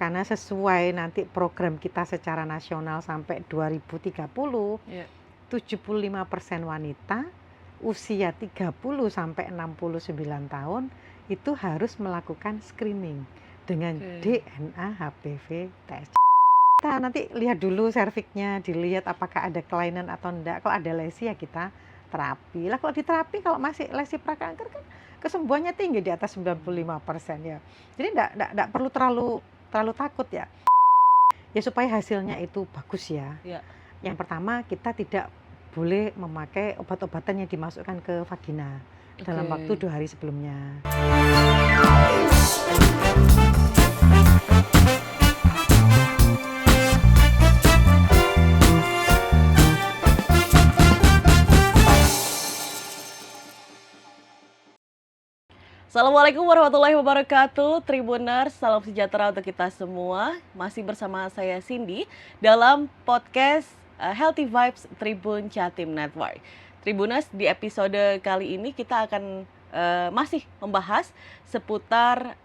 karena sesuai nanti program kita secara nasional sampai 2030, 75% wanita usia 30 sampai 69 tahun itu harus melakukan screening dengan DNA HPV test. Kita nanti lihat dulu serviknya, dilihat apakah ada kelainan atau enggak. Kalau ada lesi ya kita terapi. Lah kalau diterapi, kalau masih lesi prakanker kan kesembuhannya tinggi di atas 95% ya. Jadi enggak perlu terlalu takut ya. Ya supaya hasilnya itu bagus ya. Yang pertama kita tidak boleh memakai obat-obatan yang dimasukkan ke vagina dalam waktu 2 hari sebelumnya. Assalamualaikum warahmatullahi wabarakatuh, Tribuners, salam sejahtera untuk kita semua. Masih bersama saya Cindy dalam podcast Healthy Vibes Tribun Jatim Network. Tribuners, di episode kali ini kita akan masih membahas seputar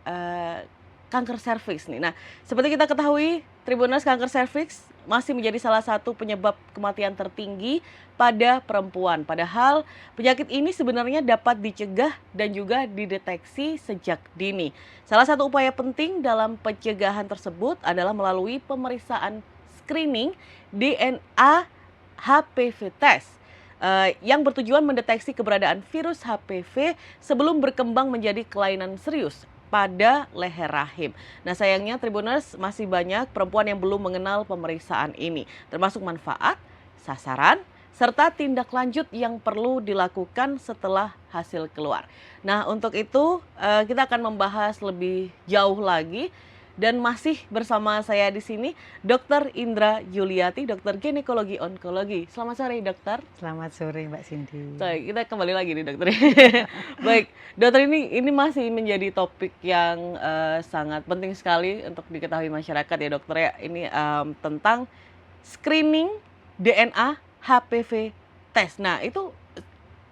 kanker serviks nih. Nah, seperti kita ketahui, Tribuners, kanker serviks masih menjadi salah satu penyebab kematian tertinggi pada perempuan. Padahal penyakit ini sebenarnya dapat dicegah dan juga dideteksi sejak dini. Salah satu upaya penting dalam pencegahan tersebut adalah melalui pemeriksaan screening DNA HPV test yang bertujuan mendeteksi keberadaan virus HPV sebelum berkembang menjadi kelainan serius pada leher rahim. Nah, sayangnya Tribuners, masih banyak perempuan yang belum mengenal pemeriksaan ini, termasuk manfaat, sasaran, serta tindak lanjut yang perlu dilakukan setelah hasil keluar. Nah, untuk itu kita akan membahas lebih jauh lagi dan masih bersama saya di sini Dr. Indra Yuliati, dokter ginekologi onkologi. Selamat sore, dokter. Selamat sore, Mbak Cindy. Baik, kita kembali lagi nih, dokter. Baik, dokter, ini masih menjadi topik yang sangat penting sekali untuk diketahui masyarakat ya, dokter ya. Ini tentang screening DNA HPV test. Nah, itu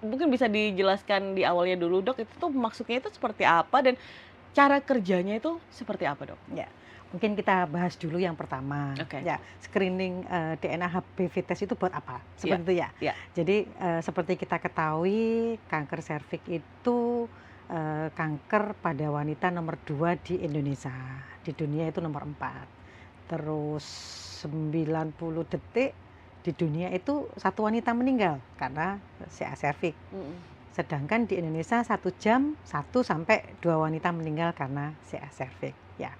mungkin bisa dijelaskan di awalnya dulu, dok, itu tuh maksudnya itu seperti apa dan cara kerjanya itu seperti apa, dok? Ya, mungkin kita bahas dulu yang pertama. Ya, screening DNA HPV test itu buat apa? Seperti itu ya. Jadi seperti kita ketahui, kanker serviks itu kanker pada wanita nomor 2 di Indonesia. Di dunia itu nomor 4. Terus 90 detik di dunia itu 1 wanita meninggal karena CA serviks. Sedangkan di Indonesia 1 jam 1 sampai 2 wanita meninggal karena CA serviks. Ya,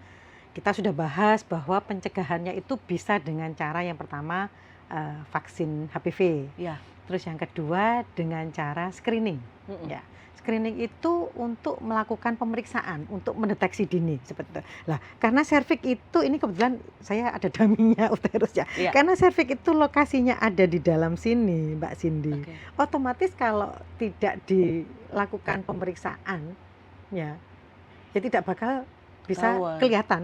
kita sudah bahas bahwa pencegahannya itu bisa dengan cara yang pertama vaksin HPV. Terus yang kedua dengan cara screening. Ya, screening itu untuk melakukan pemeriksaan untuk mendeteksi dini seperti itu. Lah, karena serviks itu ini kebetulan saya ada daminya uterus ya. Karena serviks itu lokasinya ada di dalam sini, Mbak Cindy. Otomatis kalau tidak dilakukan pemeriksaan ya tidak bakal bisa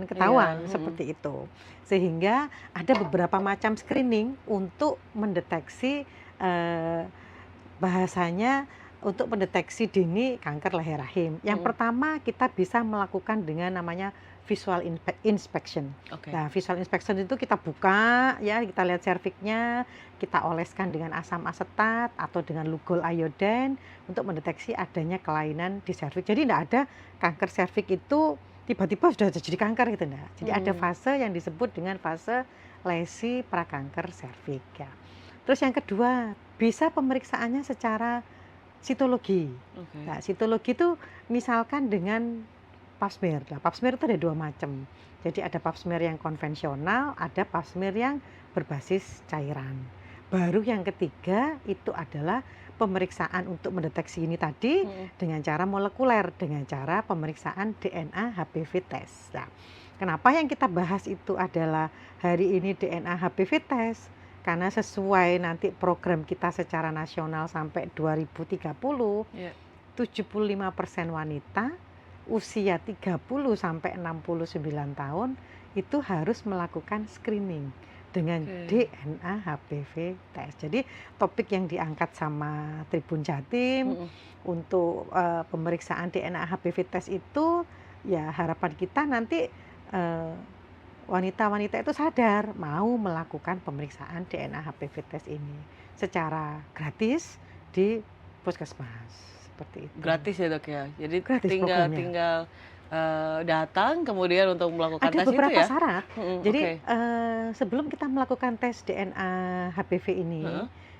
ketahuan seperti itu. Sehingga ada beberapa macam screening untuk mendeteksi bahasanya untuk mendeteksi dini kanker leher rahim. Yang pertama kita bisa melakukan dengan namanya visual inspection. Nah, visual inspection itu kita buka ya, kita lihat serviksnya, kita oleskan dengan asam asetat atau dengan lugol iodine untuk mendeteksi adanya kelainan di serviks. Jadi tidak ada kanker serviks itu tiba-tiba sudah jadi kanker gitu enggak. Jadi ada fase yang disebut dengan fase lesi prakanker serviks ya. Terus yang kedua, bisa pemeriksaannya secara sitologi. Nah, sitologi itu misalkan dengan pap smear. Nah, pap smear itu ada 2 macam. Jadi ada pap smear yang konvensional, ada pap smear yang berbasis cairan. Baru yang ketiga itu adalah pemeriksaan untuk mendeteksi ini tadi dengan cara molekuler, dengan cara pemeriksaan DNA HPV test. Nah, kenapa yang kita bahas itu adalah hari ini DNA HPV test? Karena sesuai nanti program kita secara nasional sampai 2030, 75% wanita usia 30 sampai 69 tahun itu harus melakukan screening dengan DNA HPV test. Jadi topik yang diangkat sama Tribun Jatim untuk pemeriksaan DNA HPV test itu ya harapan kita nanti wanita-wanita itu sadar mau melakukan pemeriksaan DNA HPV test ini secara gratis di puskesmas seperti itu. Gratis ya dok ya, jadi Gratis tinggal datang kemudian untuk melakukan Ada tes itu beberapa ya? syarat. Jadi Oke. sebelum kita melakukan tes DNA HPV ini,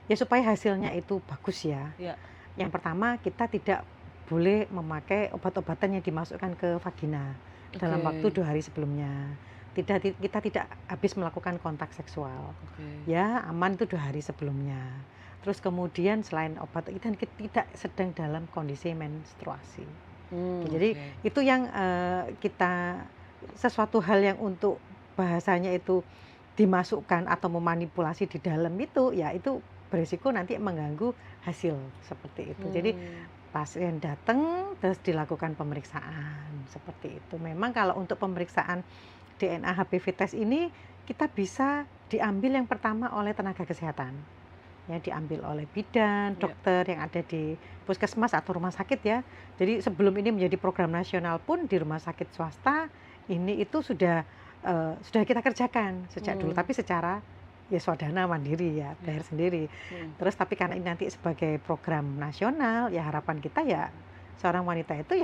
ya supaya hasilnya itu bagus ya. Ya. Yang pertama kita tidak boleh memakai obat-obatan yang dimasukkan ke vagina dalam waktu 2 hari sebelumnya. Kita tidak habis melakukan kontak seksual. Ya, aman itu 2 hari sebelumnya. Terus kemudian selain obat kita tidak sedang dalam kondisi menstruasi. Jadi itu yang kita sesuatu hal yang untuk bahasanya itu dimasukkan atau memanipulasi di dalam itu, ya itu berisiko nanti mengganggu hasil seperti itu. Jadi pasien datang terus dilakukan pemeriksaan seperti itu. Memang kalau untuk pemeriksaan DNA HPV test ini kita bisa diambil yang pertama oleh tenaga kesehatan. Ya, diambil oleh bidan, dokter yang ada di puskesmas atau rumah sakit ya. Jadi sebelum ini menjadi program nasional pun di rumah sakit swasta ini itu sudah kita kerjakan sejak dulu, tapi secara ya swadana mandiri ya, bayar sendiri. Terus tapi karena ini nanti sebagai program nasional, ya harapan kita ya seorang wanita itu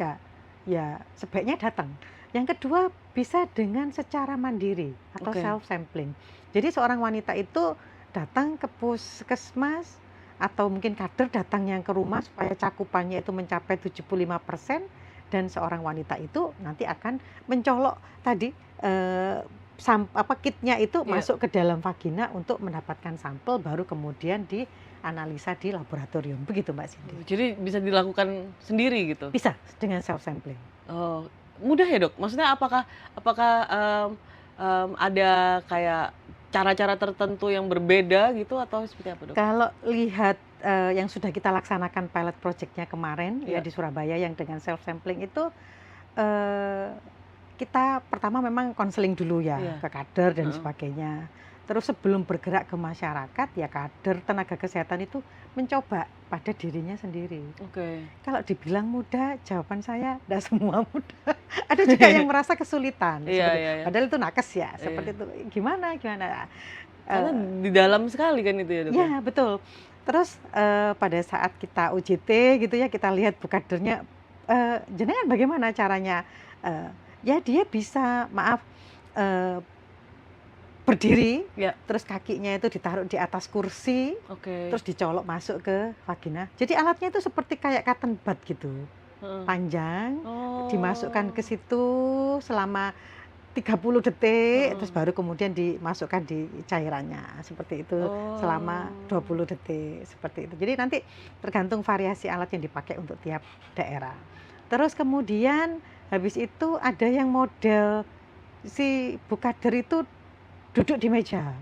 ya sebaiknya datang. Yang kedua bisa dengan secara mandiri atau self sampling. Jadi seorang wanita itu datang ke puskesmas atau mungkin kader datang yang ke rumah supaya cakupannya itu mencapai 75%, dan seorang wanita itu nanti akan mencolok tadi kitnya itu masuk ke dalam vagina untuk mendapatkan sampel, baru kemudian dianalisa di laboratorium. Begitu Mbak Cindy. Jadi bisa dilakukan sendiri gitu? Bisa dengan self sampling. Oh, mudah ya dok? Maksudnya apakah ada kayak cara-cara tertentu yang berbeda gitu atau seperti apa dok? Kalau lihat yang sudah kita laksanakan pilot project-nya kemarin ya di Surabaya yang dengan self sampling itu kita pertama memang konseling dulu ya ke kader dan sebagainya. Terus sebelum bergerak ke masyarakat ya kader tenaga kesehatan itu mencoba pada dirinya sendiri. Kalau dibilang mudah, jawaban saya tidak semua mudah. Ada juga yang merasa kesulitan. Padahal itu nakes ya, seperti itu. Gimana? Karena di dalam sekali kan itu ya dok? Ya betul. Terus pada saat kita UJT gitu ya, kita lihat bu kadernya, jenengan bagaimana caranya? Ya dia bisa berdiri, terus kakinya itu ditaruh di atas kursi, terus dicolok masuk ke vagina. Jadi alatnya itu seperti kayak cotton bud gitu, panjang, dimasukkan ke situ selama 30 detik, terus baru kemudian dimasukkan di cairannya, seperti itu selama 20 detik, seperti itu. Jadi nanti tergantung variasi alat yang dipakai untuk tiap daerah. Terus kemudian habis itu ada yang model si bu kader itu duduk di meja,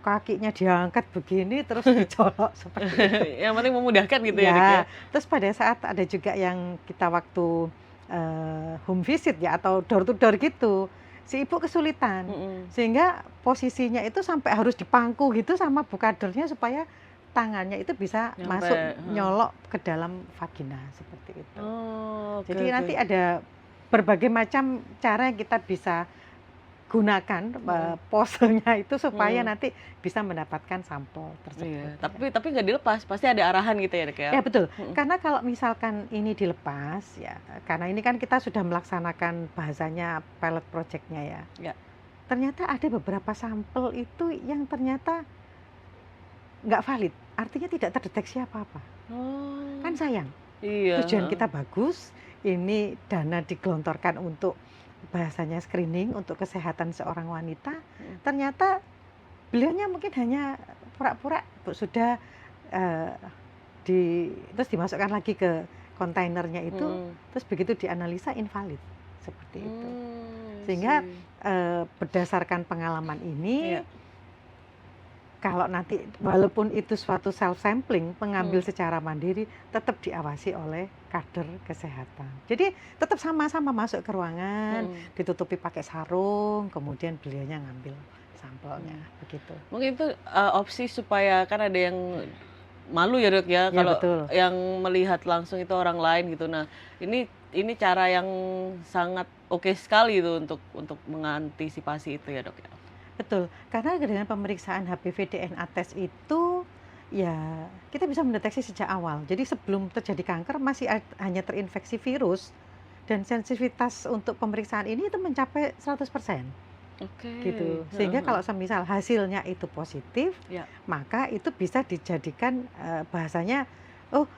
kakinya diangkat begini terus dicolok seperti itu. Yang penting memudahkan gitu ya. Terus pada saat ada juga yang kita waktu home visit ya atau door to door gitu, si ibu kesulitan, sehingga posisinya itu sampai harus dipangku gitu sama bu kadernya supaya tangannya itu bisa masuk nyolok ke dalam vagina seperti itu. Jadi nanti ada berbagai macam cara yang kita bisa gunakan posenya itu supaya nanti bisa mendapatkan sampel tersebut. Tapi nggak dilepas, pasti ada arahan gitu ya dok ya? Ya betul, karena kalau misalkan ini dilepas ya, karena ini kan kita sudah melaksanakan bahasanya pilot project-nya ya. Ternyata ada beberapa sampel itu yang ternyata nggak valid, artinya tidak terdeteksi apa-apa. Kan sayang. Tujuan kita bagus, ini dana digelontorkan untuk bahasanya screening untuk kesehatan seorang wanita, ternyata beliaunya mungkin hanya pura-pura sudah terus dimasukkan lagi ke kontainernya itu, terus begitu dianalisa invalid seperti itu. Sehingga berdasarkan pengalaman ini, kalau nanti walaupun itu suatu self sampling, pengambil secara mandiri tetap diawasi oleh kader kesehatan. Jadi tetap sama-sama masuk ke ruangan, ditutupi pakai sarung, kemudian beliaunya ngambil sampelnya, begitu. Mungkin itu opsi supaya kan ada yang malu ya dok ya, kalau yang melihat langsung itu orang lain gitu. Nah ini ini cara yang sangat oke sekali itu untuk mengantisipasi itu ya dok ya. Betul, karena dengan pemeriksaan HPV DNA test itu ya kita bisa mendeteksi sejak awal. Jadi sebelum terjadi kanker masih hanya terinfeksi virus dan sensitivitas untuk pemeriksaan ini itu mencapai 100%. Gitu. Sehingga kalau semisal hasilnya itu positif, maka itu bisa dijadikan bahasanya, oh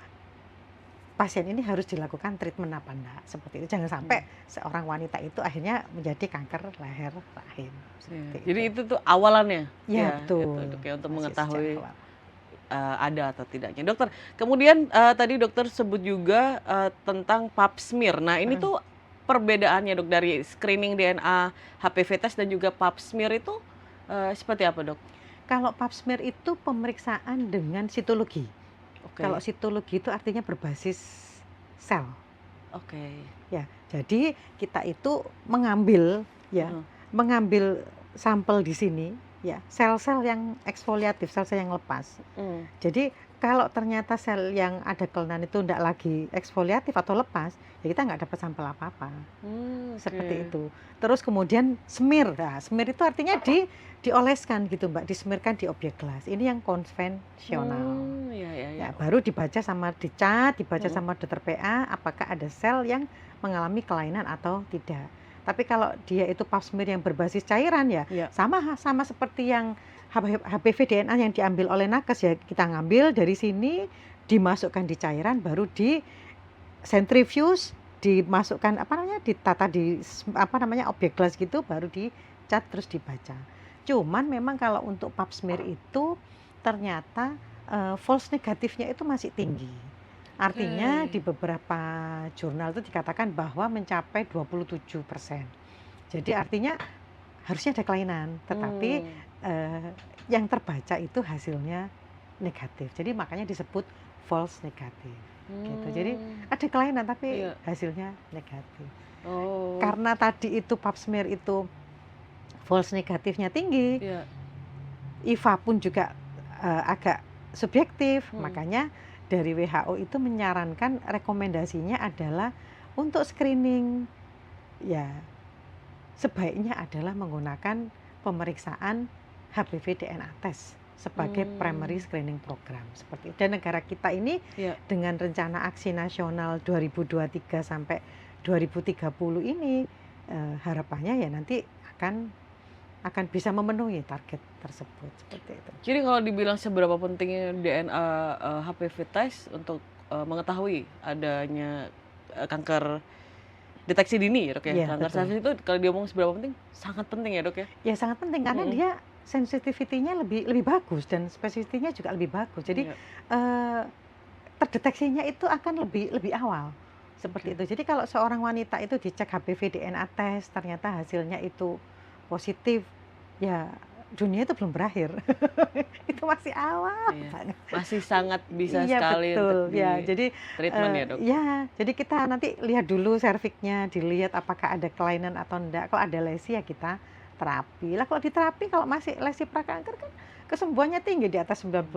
pasien ini harus dilakukan treatment apa enggak, seperti itu. Jangan sampai seorang wanita itu akhirnya menjadi kanker leher rahim. Jadi itu tuh awalannya. Ya, betul. Itu, dok, ya, untuk mengetahui ada atau tidaknya. Dokter, kemudian tadi dokter sebut juga tentang pap smear. Nah, ini tuh perbedaannya dok dari screening DNA HPV test dan juga pap smear itu seperti apa dok? Kalau pap smear itu pemeriksaan dengan sitologi. Kalau sitologi itu artinya berbasis sel. Ya, jadi kita itu mengambil mengambil sampel di sini ya, sel-sel yang eksfoliatif, sel-sel yang lepas. Jadi kalau ternyata sel yang ada kelainan itu tidak lagi eksfoliatif atau lepas, ya kita nggak dapat sampel apa-apa. Seperti itu. Terus kemudian smear. Nah, smear itu artinya dioleskan gitu Mbak, disemirkan di objek gelas. Ini yang konvensional. Ya, baru dibaca sama dicat, dibaca sama dokter PA apakah ada sel yang mengalami kelainan atau tidak. Tapi kalau dia itu pap smear yang berbasis cairan ya, sama seperti yang HPV DNA yang diambil oleh nakes ya, kita ngambil dari sini, dimasukkan di cairan, baru di centrifuge, dimasukkan ditata di objek gelas gitu, baru dicat terus dibaca. Cuman memang kalau untuk pap smear itu ternyata false negatifnya itu masih tinggi. Artinya di beberapa jurnal itu dikatakan bahwa mencapai 27%. Jadi artinya harusnya ada kelainan, tetapi yang terbaca itu hasilnya negatif. Jadi makanya disebut false negatif. Gitu. Jadi ada kelainan tapi hasilnya negatif. Karena tadi itu pap smear itu false negatifnya tinggi, IVA pun juga agak subjektif, makanya dari WHO itu menyarankan rekomendasinya adalah untuk screening ya sebaiknya adalah menggunakan pemeriksaan HPV DNA test sebagai primary screening program seperti itu. Dan negara kita ini dengan rencana aksi nasional 2023 sampai 2030 ini harapannya ya nanti akan bisa memenuhi target tersebut seperti itu. Jadi kalau dibilang seberapa pentingnya DNA HPV test untuk mengetahui adanya kanker deteksi dini ya dok ya, kanker cervix itu kalau diomong seberapa penting, sangat penting ya dok ya? Ya sangat penting karena dia sensitivitinya lebih bagus dan spesifitinya juga lebih bagus. Jadi terdeteksinya itu akan lebih awal seperti itu. Jadi kalau seorang wanita itu dicek HPV DNA test ternyata hasilnya itu positif, ya dunia itu belum berakhir. Itu masih awal banget. Masih sangat bisa sekali betul. Untuk jadi treatment ya dok? Ya, jadi kita nanti lihat dulu serviknya, dilihat apakah ada kelainan atau enggak. Kalau ada lesi ya kita terapi. Lah kalau diterapi kalau masih lesi prakanker kan kesembuhannya tinggi di atas 95%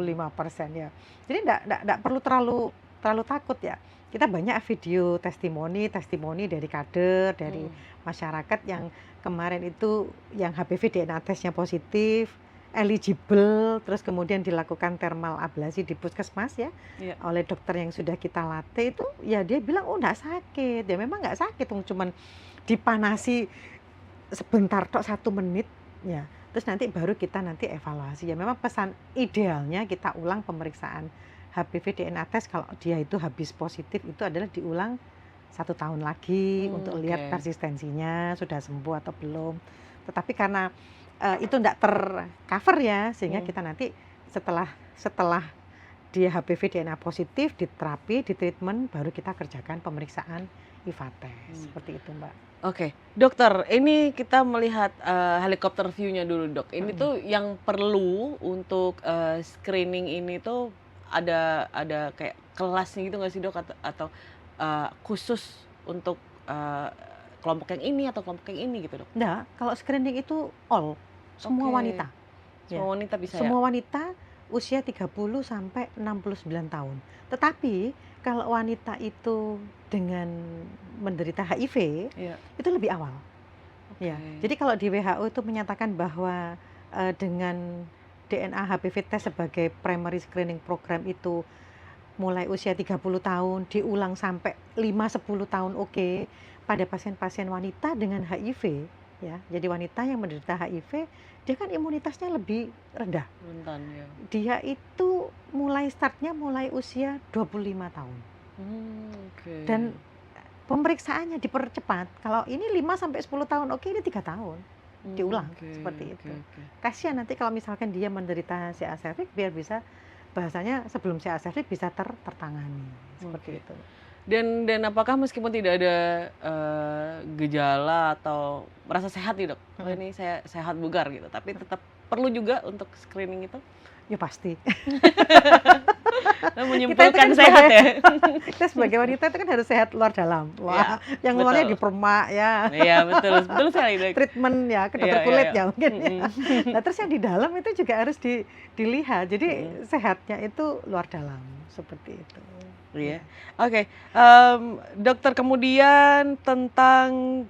ya. Jadi enggak perlu terlalu takut ya. Kita banyak video testimoni dari kader, dari masyarakat yang kemarin itu yang HPV DNA testnya positif, eligible, terus kemudian dilakukan thermal ablasi di puskesmas ya, oleh dokter yang sudah kita latih itu, ya dia bilang oh enggak sakit, ya memang enggak sakit, cuman dipanasi sebentar tok 1 menit ya, terus nanti baru kita evaluasi ya. Memang pesan idealnya kita ulang pemeriksaan HPV DNA test kalau dia itu habis positif itu adalah diulang 1 tahun lagi untuk lihat persistensinya sudah sembuh atau belum. Tetapi karena itu tidak tercover ya, sehingga kita nanti setelah dia HPV DNA positif diterapi, ditreatment, baru kita kerjakan pemeriksaan IVA test seperti itu Mbak. Oke, dokter, ini kita melihat helikopter view-nya dulu dok. Ini tuh yang perlu untuk screening ini tuh ada kayak kelasnya gitu nggak sih dok, atau khusus untuk kelompok yang ini atau kelompok yang ini gitu dok? Enggak, kalau screening itu semua wanita. Semua wanita bisa semua wanita usia 30 sampai 69 tahun. Tetapi kalau wanita itu dengan menderita HIV, itu lebih awal. Ya, jadi kalau di WHO itu menyatakan bahwa dengan DNA HPV test sebagai primary screening program itu mulai usia 30 tahun diulang sampai 5-10 tahun pada pasien-pasien wanita dengan HIV, ya. Jadi wanita yang menderita HIV, dia kan imunitasnya lebih rendah. Rentan, ya. Dia itu startnya mulai usia 25 tahun. Dan pemeriksaannya dipercepat. Kalau ini 5-10 tahun, ini 3 tahun. Diulang seperti itu. Kasihan nanti kalau misalkan dia menderita CA cervix, biar bisa bahasanya sebelum CA cervix bisa tertangani seperti itu. Dan apakah meskipun tidak ada gejala atau merasa sehat nih dok, ini saya sehat bugar gitu, tapi tetap perlu juga untuk screening itu? Ya pasti. Menyimpulkan sehat ya. Kita sebagai wanita itu kan harus sehat luar dalam. Wah, ya, yang luarnya dipermak ya. Iya betul sekali dok. Treatment ya ke dokter kulit ya mungkin. Nah terus yang di dalam itu juga harus dilihat. Jadi sehatnya itu luar dalam seperti itu. Iya. Oke. Dokter, kemudian tentang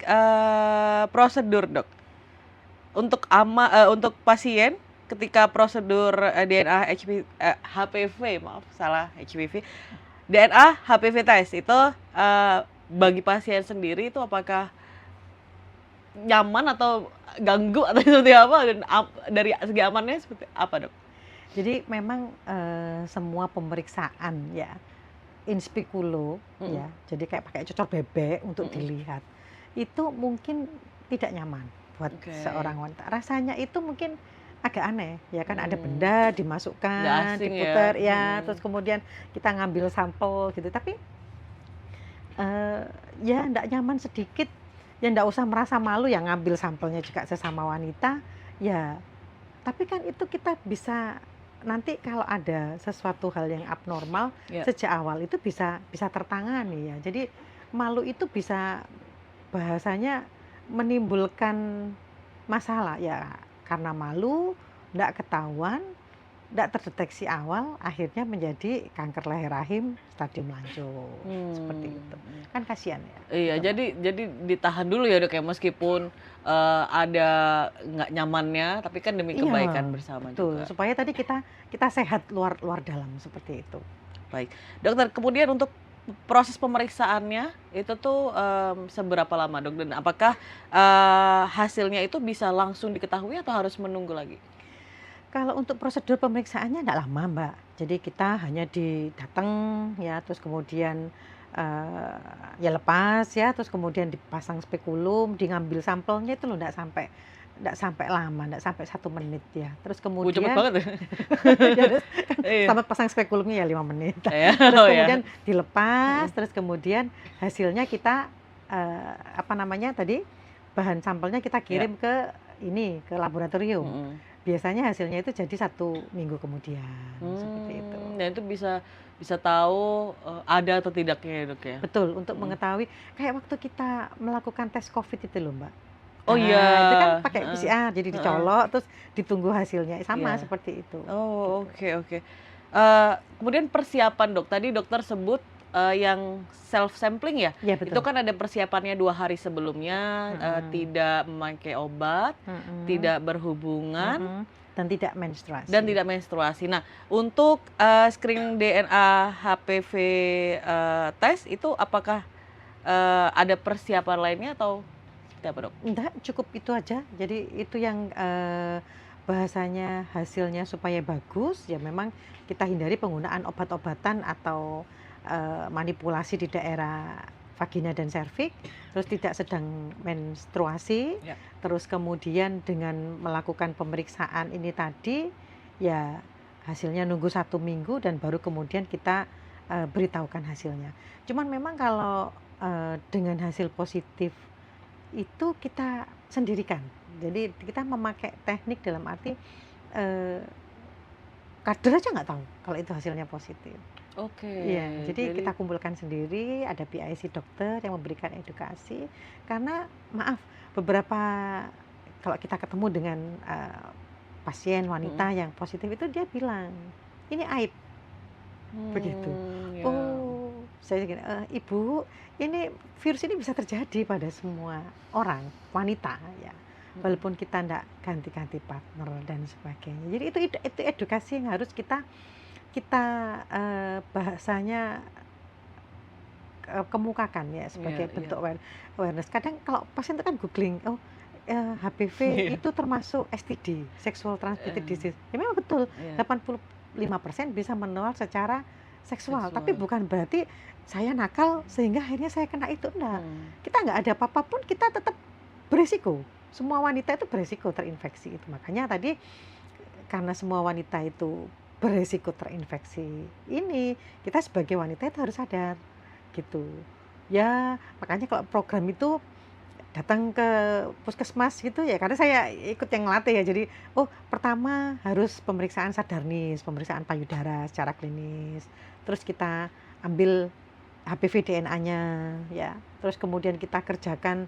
prosedur dok. Untuk pasien ketika prosedur DNA HPV, DNA HPV test itu bagi pasien sendiri itu apakah nyaman atau ganggu atau seperti apa, dan dari segi amannya seperti apa dok? Jadi memang semua pemeriksaan ya in speculo ya, jadi kayak pakai cocok bebek untuk dilihat itu mungkin tidak nyaman buat seorang wanita. Rasanya itu mungkin agak aneh ya kan, ada benda dimasukkan, diputar ya, terus kemudian kita ngambil sampel gitu, tapi ya enggak nyaman sedikit, ya enggak usah merasa malu ya ngambil sampelnya juga sesama wanita ya, tapi kan itu kita bisa nanti kalau ada sesuatu hal yang abnormal sejak awal itu bisa tertangani ya. Jadi malu itu bisa bahasanya menimbulkan masalah ya, karena malu, tidak ketahuan, tidak terdeteksi awal, akhirnya menjadi kanker leher rahim stadium lanjut seperti itu. Kan kasihan ya. Iya, jadi ditahan dulu ya dok ya, meskipun ada nggak nyamannya, tapi kan demi kebaikan bersama juga. Supaya tadi kita sehat luar dalam seperti itu. Baik, dokter. Kemudian untuk proses pemeriksaannya itu tuh seberapa lama dok, dan apakah hasilnya itu bisa langsung diketahui atau harus menunggu lagi? Kalau untuk prosedur pemeriksaannya tidak lama mbak, jadi kita hanya datang ya, terus kemudian ya lepas ya, terus kemudian dipasang spekulum, diambil sampelnya itu loh, tidak sampai lama, tidak sampai 1 menit ya. Terus kemudian cepet banget ya, sampai pasang spekulumnya ya 5 menit. Terus kemudian dilepas, terus kemudian hasilnya kita bahan sampelnya kita kirim ke laboratorium. Biasanya hasilnya itu jadi 1 minggu kemudian seperti itu. Dan itu bisa tahu ada atau tidaknya ya dok ya? Betul, untuk mengetahui kayak waktu kita melakukan tes COVID itu loh mbak. Oh iya. Itu kan pakai PCR, jadi dicolok terus ditunggu hasilnya, sama seperti itu. Oh oke. Kemudian persiapan dok, tadi dokter sebut yang self sampling ya, itu kan ada persiapannya 2 hari sebelumnya, tidak memakai obat, tidak berhubungan, dan tidak menstruasi. Nah, untuk screening DNA HPV test itu apakah ada persiapan lainnya atau seperti apa dok? Enggak, cukup itu aja. Jadi itu yang bahasanya hasilnya supaya bagus ya, memang kita hindari penggunaan obat-obatan atau manipulasi di daerah vagina dan serviks, terus tidak sedang menstruasi, terus kemudian dengan melakukan pemeriksaan ini tadi ya hasilnya nunggu 1 minggu dan baru kemudian kita beritahukan hasilnya. Cuman memang kalau dengan hasil positif itu kita sendirikan, jadi kita memakai teknik dalam arti kader aja nggak tahu kalau itu hasilnya positif. Iya, jadi kita kumpulkan sendiri, ada PIC dokter yang memberikan edukasi, karena maaf beberapa kalau kita ketemu dengan pasien wanita yang positif itu dia bilang, ini aib, begitu. Ya. Oh, saya gini, Ibu, ini virus ini bisa terjadi pada semua orang, wanita ya. Walaupun kita enggak ganti-ganti partner dan sebagainya. Jadi itu edukasi yang harus kita bahasanya kemukakan ya sebagai bentuk awareness. Kadang kalau pasien itu kan googling, HPV itu termasuk STD, sexual transmitted disease. Ya memang betul, 85% bisa menular secara seksual. Tapi bukan berarti saya nakal sehingga akhirnya saya kena itu, enggak. Kita enggak ada apa-apa pun, kita tetap berisiko. Semua wanita itu berisiko terinfeksi itu. Makanya tadi karena semua wanita itu berisiko terinfeksi ini, kita sebagai wanita itu harus sadar gitu. Ya, makanya kalau program itu datang ke puskesmas gitu ya, karena saya ikut yang ngelatih ya. Jadi, pertama harus pemeriksaan sadarnis, pemeriksaan payudara secara klinis. Terus kita ambil HPV DNA-nya ya. Terus kemudian kita kerjakan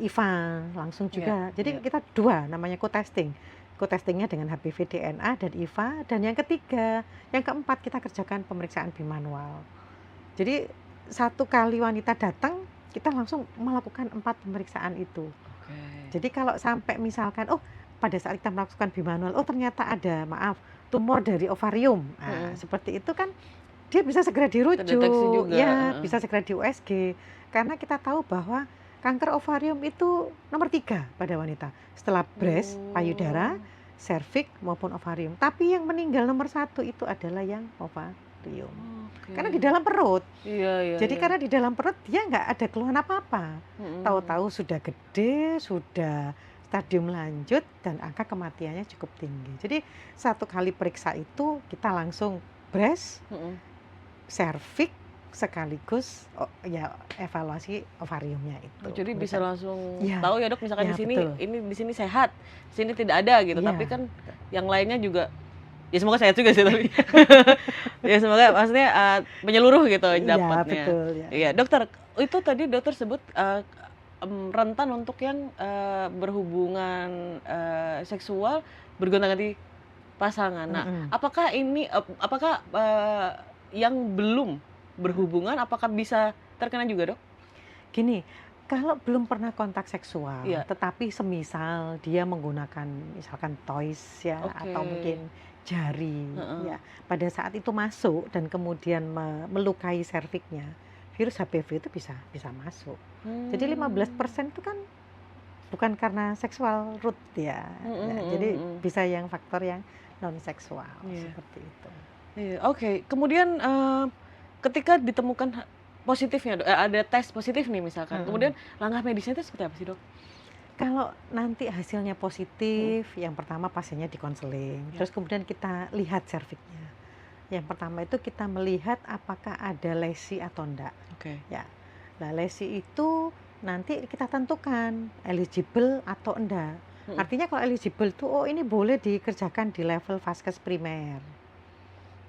IVA langsung juga. Jadi kita dua, namanya co-testing. Co-testingnya dengan HPV DNA dan IVA. Dan yang ketiga, yang keempat kita kerjakan pemeriksaan bimanual. Jadi satu kali wanita datang, kita langsung melakukan 4 pemeriksaan itu. Jadi kalau sampai misalkan, pada saat kita melakukan bimanual, ternyata ada, tumor dari ovarium. Seperti itu kan dia bisa segera dirujuk, bisa segera di USG. Karena kita tahu bahwa kanker ovarium itu nomor 3 pada wanita. Setelah breast, payudara, serviks maupun ovarium. Tapi yang meninggal nomor 1 itu adalah yang ovarium. Karena di dalam perut. Jadi karena di dalam perut dia nggak ada keluhan apa-apa. Tahu-tahu sudah gede, sudah stadium lanjut dan angka kematiannya cukup tinggi. Jadi satu kali periksa itu kita langsung breast, serviks, sekaligus evaluasi ovariumnya itu. Jadi bisa langsung tahu ya Dok, misalkan di sini di sini sehat, di sini tidak ada gitu. Tapi kan yang lainnya juga ya semoga sehat juga sih tapi. Ya semoga maksudnya menyeluruh gitu dapatnya. Iya, Dokter, itu tadi Dokter sebut rentan untuk yang berhubungan seksual bergonta-ganti pasangan. Nah, apakah yang belum berhubungan apakah bisa terkena juga Dok? Gini, kalau belum pernah kontak seksual, tetapi semisal dia menggunakan misalkan toys ya atau mungkin jari ya, pada saat itu masuk dan kemudian melukai serviknya, virus HPV itu bisa masuk. Jadi 15% itu kan bukan karena seksual root ya. Jadi bisa yang faktor yang non seksual seperti itu. Kemudian ketika ditemukan positifnya, ada tes positif nih misalkan, kemudian langkah medisnya itu seperti apa sih Dok? Kalau nanti hasilnya positif, yang pertama pasiennya dikonseling, terus kemudian kita lihat serviknya. Yang pertama itu kita melihat apakah ada lesi atau enggak. Ya, nah lesi itu nanti kita tentukan eligible atau enggak. Artinya kalau eligible itu, ini boleh dikerjakan di level vaskes primer.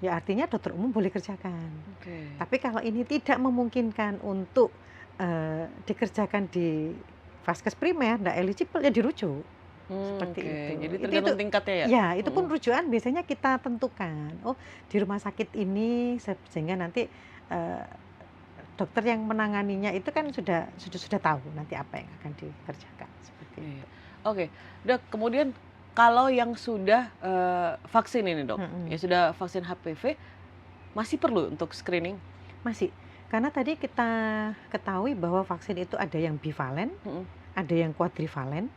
Ya artinya dokter umum boleh kerjakan. Tapi kalau ini tidak memungkinkan untuk dikerjakan di vaskes primer, enggak eligible, ya dirujuk. Seperti itu. Jadi tergantung tingkatnya ya? Ya, itu pun rujukan biasanya kita tentukan. Di rumah sakit ini sehingga nanti dokter yang menanganinya itu kan sudah tahu nanti apa yang akan dikerjakan. Seperti itu. Dok, kemudian kalau yang sudah vaksin ini Dok, ya sudah vaksin HPV, masih perlu untuk screening? Masih, karena tadi kita ketahui bahwa vaksin itu ada yang bivalen, ada yang kuadrivalen,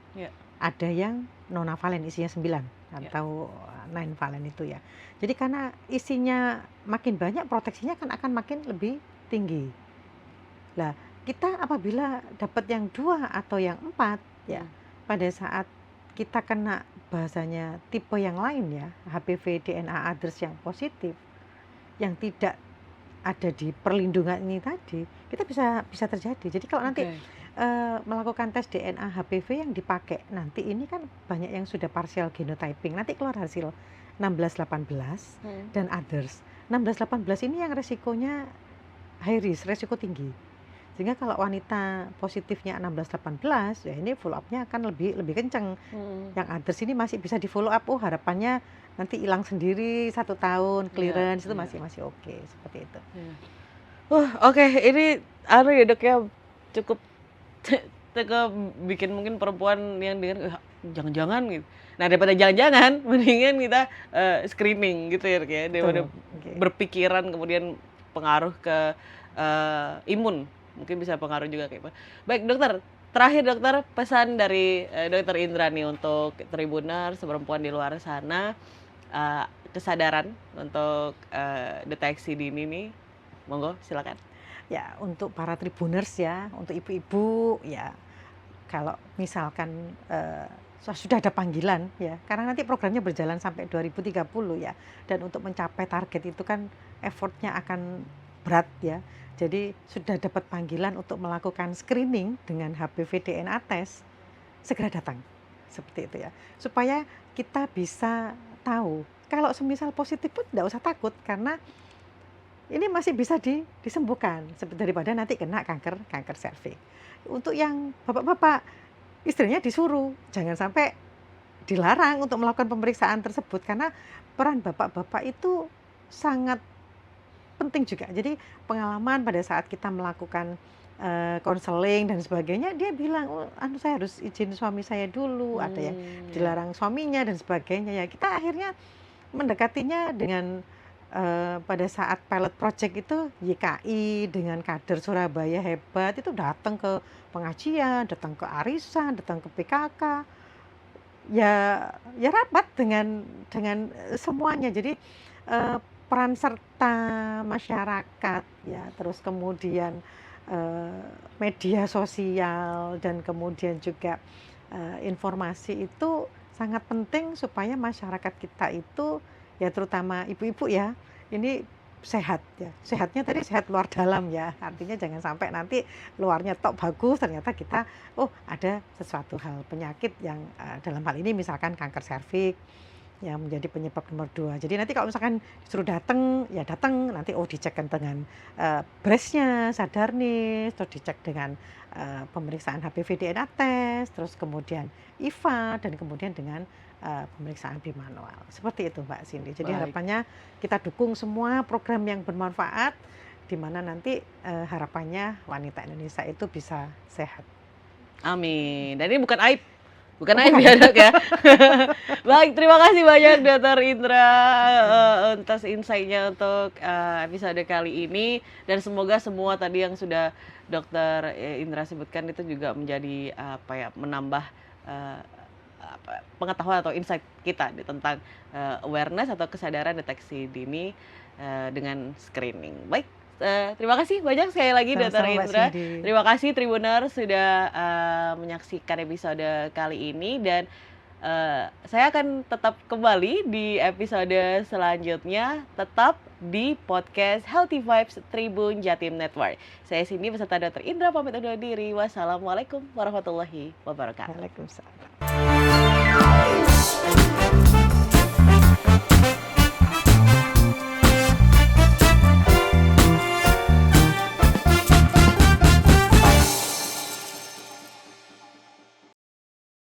ada yang nonavalen isinya 9 atau 9 valen itu ya. Jadi karena isinya makin banyak, proteksinya akan makin lebih tinggi. Lah, kita apabila dapat yang 2 atau yang 4 ya, pada saat kita kena bahasanya tipe yang lain ya, HPV DNA others yang positif, yang tidak ada di perlindungan ini tadi, kita bisa terjadi. Jadi kalau nanti melakukan tes DNA HPV yang dipakai nanti ini kan banyak yang sudah partial genotyping, nanti keluar hasil 16-18 dan others. 16-18 ini yang resikonya high risk, resiko tinggi. Sehingga kalau wanita positifnya 16-18, ya ini follow up-nya akan lebih kenceng. Yang others ini masih bisa di follow up, harapannya nanti hilang sendiri 1 tahun, clearance itu masih oke, seperti itu. Oke, ini ya Dok ya, cukup bikin mungkin perempuan yang dengar jangan-jangan gitu. Nah, daripada jangan-jangan, mendingan kita screening gitu ya, daripada berpikiran kemudian pengaruh ke imun, mungkin bisa pengaruh juga kayak. Baik dokter, terakhir dokter, pesan dari Dokter Indra nih untuk Tribuners, perempuan di luar sana, kesadaran untuk deteksi dini nih, monggo silakan. Ya, untuk para Tribuners ya, untuk ibu-ibu ya, kalau misalkan sudah ada panggilan ya, karena nanti programnya berjalan sampai 2030 ya, dan untuk mencapai target itu kan effortnya akan berat ya. Jadi sudah dapat panggilan untuk melakukan screening dengan HPV DNA test, segera datang, seperti itu ya, supaya kita bisa tahu kalau semisal positif pun tidak usah takut, karena ini masih bisa disembuhkan daripada nanti kena kanker serviks. Untuk yang bapak-bapak, istrinya disuruh jangan sampai dilarang untuk melakukan pemeriksaan tersebut, karena peran bapak-bapak itu sangat penting juga. Jadi pengalaman pada saat kita melakukan konseling dan sebagainya, dia bilang, saya harus izin suami saya dulu, ada yang dilarang suaminya dan sebagainya ya. Kita akhirnya mendekatinya dengan pada saat pilot project itu YKI dengan kader Surabaya hebat itu datang ke pengajian, datang ke arisan, datang ke PKK, ya rapat dengan semuanya. Jadi peran serta masyarakat ya, terus kemudian media sosial dan kemudian juga informasi itu sangat penting supaya masyarakat kita itu ya, terutama ibu-ibu ya, ini sehat ya. Sehatnya tadi sehat luar dalam ya, artinya jangan sampai nanti luarnya tok bagus, ternyata kita ada sesuatu hal penyakit yang dalam hal ini misalkan kanker serviks yang menjadi penyebab nomor 2. Jadi nanti kalau misalkan disuruh datang, ya datang, nanti dicekkan dengan breastnya, sadar nih, terus dicek dengan pemeriksaan HPV DNA test, terus kemudian IVA, dan kemudian dengan pemeriksaan bimanual. Seperti itu Mbak Cindy. Jadi harapannya kita dukung semua program yang bermanfaat, di mana nanti harapannya wanita Indonesia itu bisa sehat. Amin. Dan ini bukan aib. Bukan aib ya Dok ya. Baik, terima kasih banyak Dokter Indra atas insight-nya untuk episode kali ini, dan semoga semua tadi yang sudah Dokter Indra sebutkan itu juga menjadi menambah pengetahuan atau insight kita tentang awareness atau kesadaran deteksi dini dengan screening. Baik. Terima kasih banyak sekali lagi Dokter Indra. Terima kasih Tribuners sudah menyaksikan episode kali ini, dan saya akan tetap kembali di episode selanjutnya, tetap di podcast Healthy Vibes Tribun Jatim Network. Saya Cindy beserta Dokter Indra pamit undur diri. Wassalamualaikum warahmatullahi wabarakatuh. Waalaikumsalam.